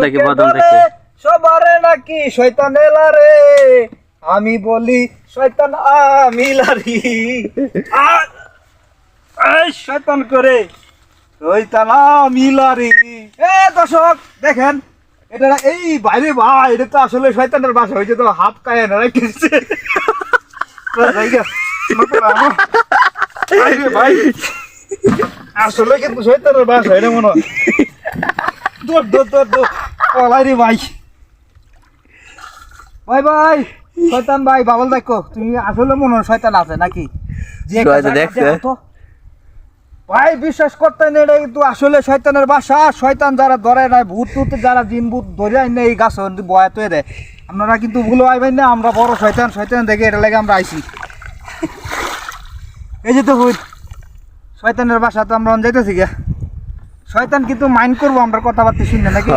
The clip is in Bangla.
থেকে প্রথম থেকে সবারে নাকি শয়তান এলারে আমি বলি শয়তান আমিলারি এই শয়তান করে শয়তান আমিলারি দর্শক দেখেন এটা এই বাইরে ভাই এটা তো আসলে শয়তানের বাসা হয়েছে তো হাফ কায় না রাখছে ভাই আসলে কিন্তু শয়তানের বাসা এটা মনে হয় পলাই রে ভাই ভাই ভাই শয়তান ভাই বাবল দেখো তুমি আসলে মনে হয় শয়তান আছে নাকি যে দেখছে ভাই বিশ্বাস করতে নেই এটা কিন্তু আসলে শয়তানের বাসা শয়তান যারা ধরে নাই ভূত টুত যারা জিন ভূত ধরে আইনে এই গাছ বয়া তৈরি দেয় আপনারা কিন্তু ভুলো আইবেন না আমরা বড় শয়তান শয়তান দেখে এটা লাগে আমরা আইছি এই যে তো শয়তানের বাসা তো আমরা যাইতেছি গা শয়তান কিন্তু মাইন্ড করবো আমরা কথাবার্তা শুনলে নাকি